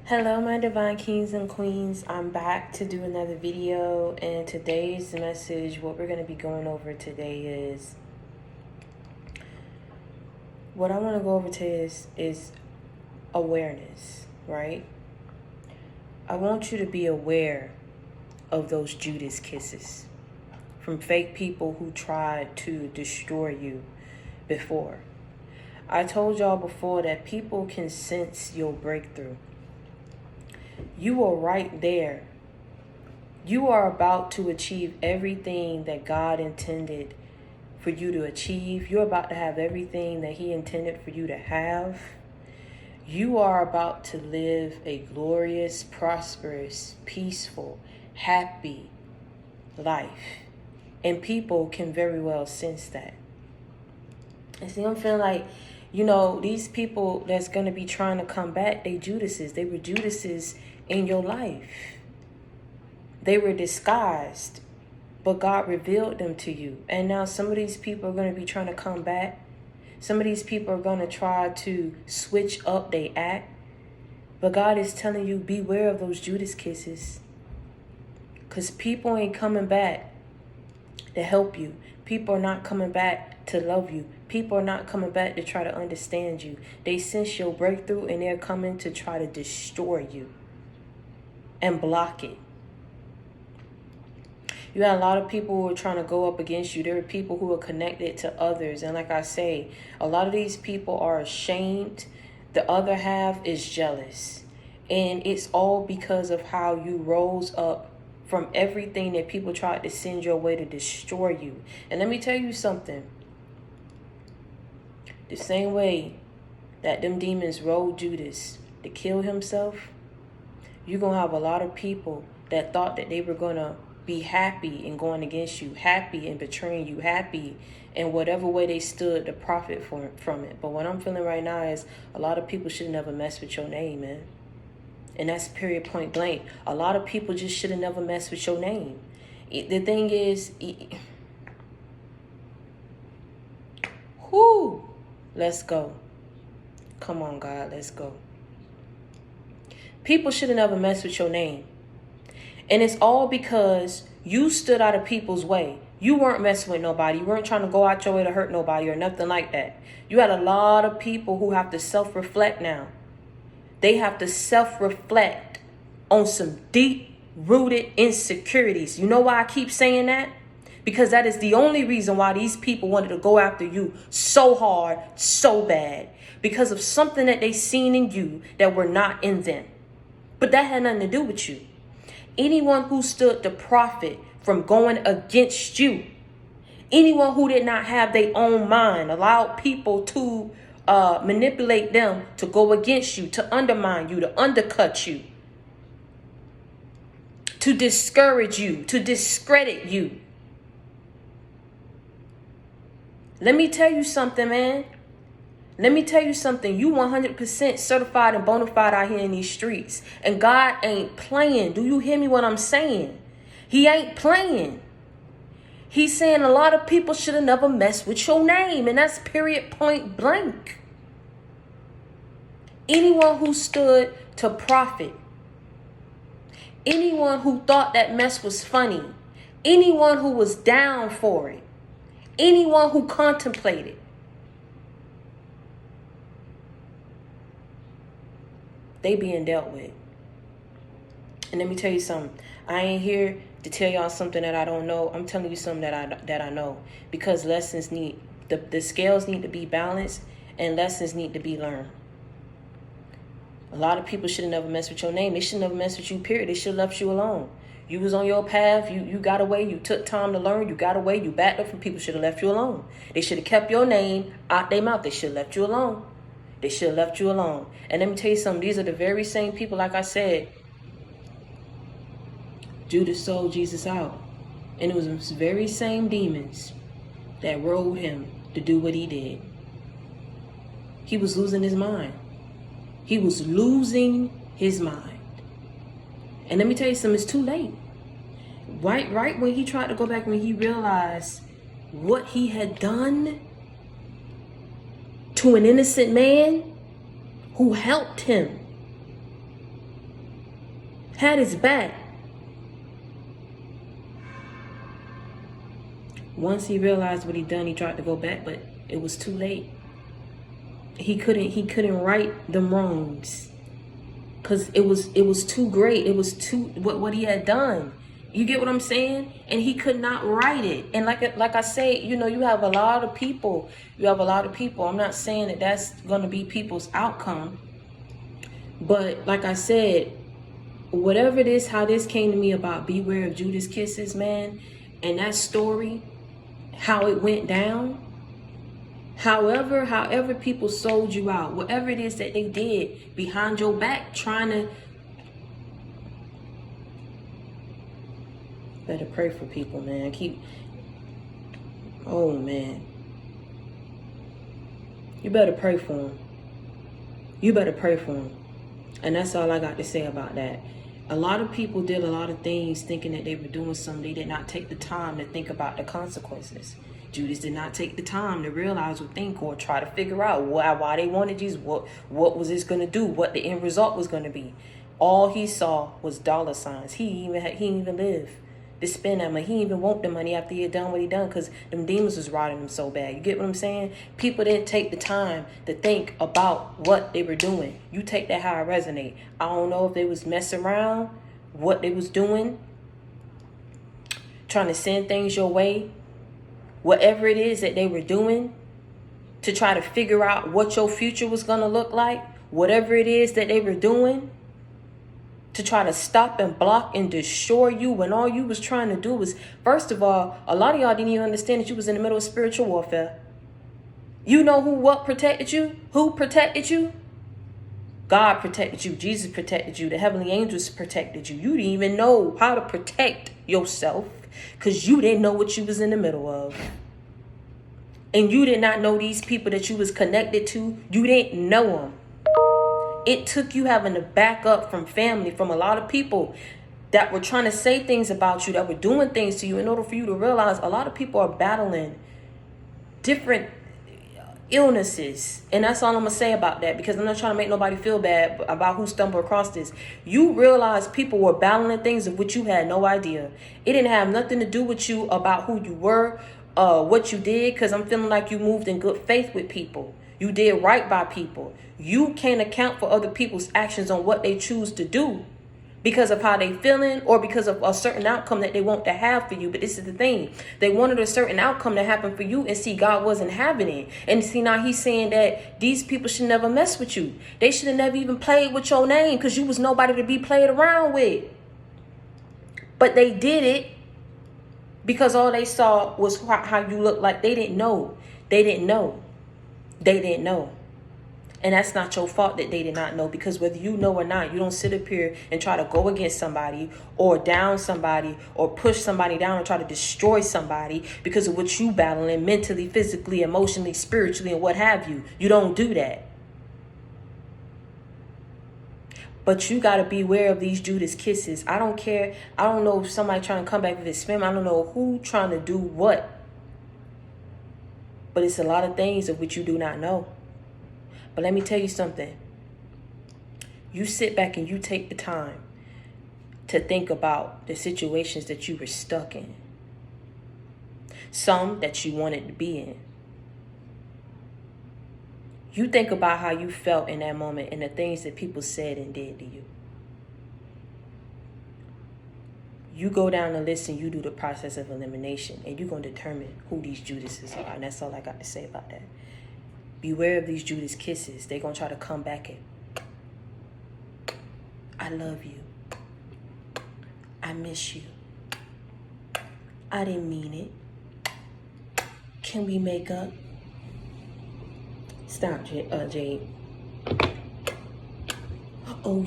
Hello, my divine kings and queens. I'm back to do another video, and today's message, what we're going to be going over today is, what I want to go over today is awareness, right? I want you to be aware of those Judas kisses from fake people who tried to destroy you before. I told y'all before that people can sense your breakthrough. You are right there. You are about to achieve everything that God intended for you to achieve. You're about to have everything that He intended for you to have. You are about to live a glorious, prosperous, peaceful, happy life. And people can very well sense that. And see, I'm feeling like, these people that's going to be trying to come back, they Judases. They were Judases in your life. They were disguised, but God revealed them to you. And now some of these people are going to be trying to come back. Some of these people are going to try to switch up their act. But God is telling you, beware of those Judas kisses. Because people ain't coming back to help you. People are not coming back to love you. People are not coming back to try to understand you. They sense your breakthrough and they're coming to try to destroy you and block it. You had a lot of people who are trying to go up against you. There are people who are connected to others. And like I say, a lot of these people are ashamed. The other half is jealous. And it's all because of how you rose up from everything that people tried to send your way to destroy you. And let me tell you something. The same way that them demons rode Judas to kill himself, you're going to have a lot of people that thought that they were going to be happy in going against you, happy in betraying you, happy in whatever way they stood to profit from it. But what I'm feeling right now is a lot of people should never mess with your name, man. And that's period, point blank. A lot of people just should have never messed with your name. The thing is, let's go. Come on, God, let's go. People should have never messed with your name. And it's all because you stood out of people's way. You weren't messing with nobody. You weren't trying to go out your way to hurt nobody or nothing like that. You had a lot of people who have to self-reflect now. They have to self-reflect on some deep-rooted insecurities. You know why I keep saying that? Because that is the only reason why these people wanted to go after you so hard, so bad. Because of something that they seen in you that were not in them. But that had nothing to do with you. Anyone who stood to profit from going against you, anyone who did not have their own mind, allowed people to manipulate them to go against you, to undermine you, to undercut you, to discourage you, to discredit you. Let me tell you something, man. Let me tell you something. You 100% certified and bona fide out here in these streets. And God ain't playing. Do you hear me what I'm saying? He ain't playing. He's saying a lot of people should have never messed with your name. And that's period, point blank. Anyone who stood to profit. Anyone who thought that mess was funny. Anyone who was down for it. Anyone who contemplated. They being dealt with. And let me tell you something. I ain't here to tell y'all something that I don't know. I'm telling you something that I know. Because lessons need, the scales need to be balanced and lessons need to be learned. A lot of people should have never messed with your name. They should never mess with you, period. They should have left you alone. You was on your path. You got away. You took time to learn. You got away. You backed up from people. Should have left you alone. They should have kept your name out their mouth. They should have left you alone. They should have left you alone. And let me tell you something. These are the very same people, like I said, Judas sold Jesus out. And it was those very same demons that rode him to do what he did. He was losing his mind. He was losing his mind. And let me tell you something. It's too late. Right when he tried to go back, when he realized what he had done to an innocent man who helped him. Had his back. Once he realized what he done, he tried to go back, but it was too late. He couldn't right them wrongs. Cause it was too great. It was too what he had done. You get what I'm saying? And he could not right it. And like I say, you know, you have a lot of people. I'm not saying that that's gonna be people's outcome. But like I said, whatever it is, how this came to me about beware of Judas kisses, man, and that story, how it went down. However people sold you out, whatever it is that they did behind your back, trying to, better pray for people, man. Oh man, you better pray for them. You better pray for them. And that's all I got to say about that. A lot of people did a lot of things thinking that they were doing something. They did not take the time to think about the consequences. Judas did not take the time to realize or think or try to figure out why they wanted Jesus, what was this going to do, what the end result was going to be. All he saw was dollar signs. He didn't even live to spend that money. He didn't even want the money after he had done what he done, because them demons was riding him so bad. You get what I'm saying? People didn't take the time to think about what they were doing. You take that how I resonate. I don't know if they was messing around, what they was doing, trying to send things your way. Whatever it is that they were doing to try to figure out what your future was going to look like, whatever it is that they were doing to try to stop and block and destroy you, when all you was trying to do was, first of all, a lot of y'all didn't even understand that you was in the middle of spiritual warfare. You know what protected you? Who protected you? God protected you. Jesus protected you. The heavenly angels protected you. You didn't even know how to protect yourself because you didn't know what you was in the middle of. And you did not know these people that you was connected to. You didn't know them. It took you having to back up from family, from a lot of people that were trying to say things about you, that were doing things to you, in order for you to realize a lot of people are battling different illnesses. And that's all I'm gonna say about that, because I'm not trying to make nobody feel bad about who stumbled across this. You realize people were battling things of which you had no idea. It didn't have nothing to do with you about who you were, what you did, because I'm feeling like you moved in good faith with people. You did right by people. You can't account for other people's actions on what they choose to do because of how they feeling or because of a certain outcome that they want to have for you. But this is the thing. They wanted a certain outcome to happen for you, and see, God wasn't having it. And see, now he's saying that these people should never mess with you. They should have never even played with your name, because you was nobody to be played around with. But they did it because all they saw was how you looked like. They didn't know. They didn't know. They didn't know. And that's not your fault that they did not know, because whether you know or not, you don't sit up here and try to go against somebody or down somebody or push somebody down or try to destroy somebody because of what you battling mentally, physically, emotionally, spiritually, and what have you. You don't do that. But you got to beware of these Judas kisses. I don't care. I don't know if somebody trying to come back with his family. I don't know who trying to do what. But it's a lot of things of which you do not know. But let me tell you something. You sit back and you take the time to think about the situations that you were stuck in. Some that you wanted to be in. You think about how you felt in that moment and the things that people said and did to you. You go down the list and you do the process of elimination, and you're going to determine who these Judases are. And that's all I got to say about that. Beware of these Judas kisses. They're going to try to come back and, I love you. I miss you. I didn't mean it. Can we make up? Stop, Jade. Oh,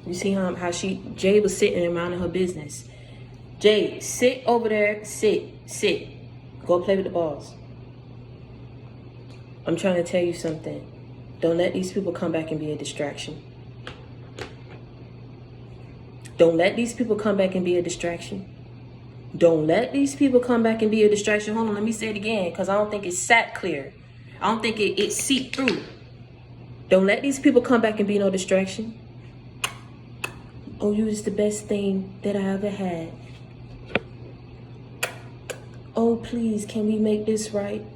you see how Jade was sitting and minding her business. Jade, sit over there. Sit. Go play with the balls. I'm trying to tell you something. Don't let these people come back and be a distraction. Don't let these people come back and be a distraction. Don't let these people come back and be a distraction. Hold on, let me say it again, because I don't think it sat clear. I don't think it seeped through. Don't let these people come back and be no distraction. Oh, you was the best thing that I ever had. Oh, please, can we make this right?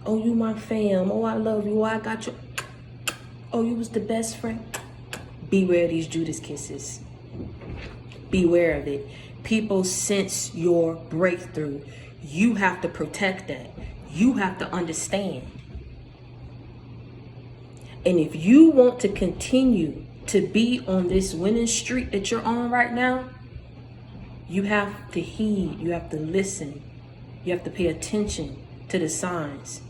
Oh, you my fam. Oh, I love you. Oh, I got you. Oh, you was the best friend. Beware of these Judas kisses. Beware of it. People sense your breakthrough. You have to protect that. You have to understand. And if you want to continue to be on this winning streak that you're on right now, you have to heed, you have to listen, you have to pay attention to the signs,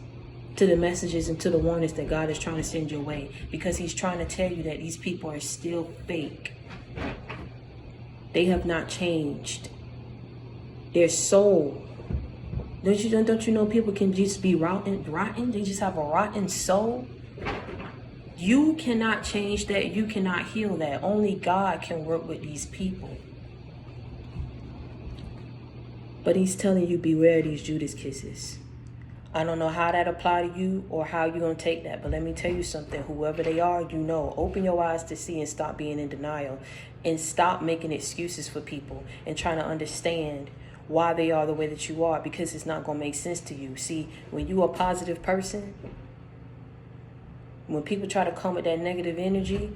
to the messages, and to the warnings that God is trying to send your way, because he's trying to tell you that these people are still fake. They have not changed. Their soul. Don't you know people can just be rotten? They just have a rotten soul. You cannot change that. You cannot heal that. Only God can work with these people. But he's telling you, beware of these Judas kisses. I don't know how that apply to you or how you're going to take that. But let me tell you something. Whoever they are, you know. Open your eyes to see and stop being in denial. And stop making excuses for people and trying to understand why they are the way that you are, because it's not going to make sense to you. See, when you're a positive person, when people try to come with that negative energy,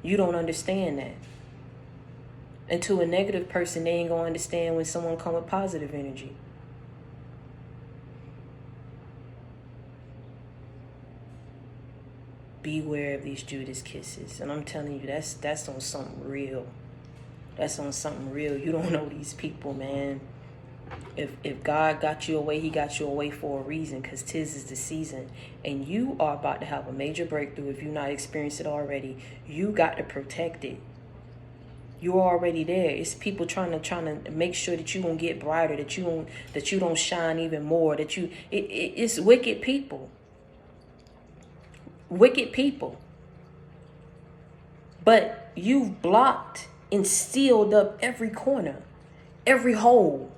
you don't understand that. And to a negative person, they ain't going to understand when someone come with positive energy. Beware of these Judas kisses. And I'm telling you, that's on something real. That's on something real. You don't know these people, man. If God got you away, he got you away for a reason, because 'tis is the season. And you are about to have a major breakthrough. If you've not experienced it already, you got to protect it. You're already there. It's people trying to make sure that you don't get brighter, that you don't shine even more, it's wicked people. Wicked people. But you've blocked and sealed up every corner, every hole.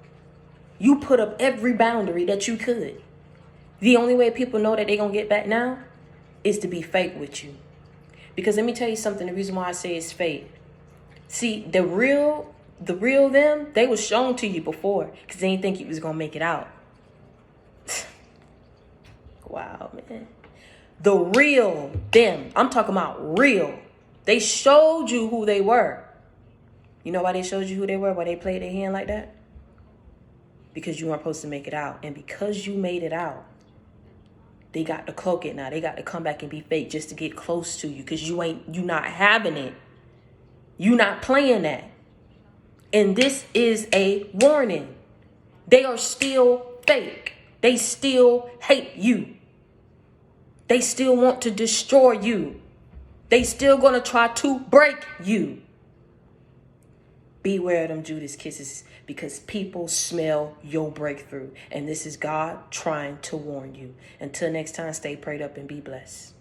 You put up every boundary that you could. The only way people know that they're going to get back now is to be fake with you. Because let me tell you something, the reason why I say it's fake. See, the real them, they was shown to you before because they didn't think you was going to make it out. Wow, man. The real them, I'm talking about real. They showed you who they were. You know why they showed you who they were? Why they played their hand like that? Because you weren't supposed to make it out. And because you made it out, they got to cloak it now. They got to come back and be fake just to get close to you, because you not having it. You not playing that. And this is a warning. They are still fake. They still hate you. They still want to destroy you. They still going to try to break you. Beware of them Judas kisses, because people smell your breakthrough. And this is God trying to warn you. Until next time, stay prayed up and be blessed.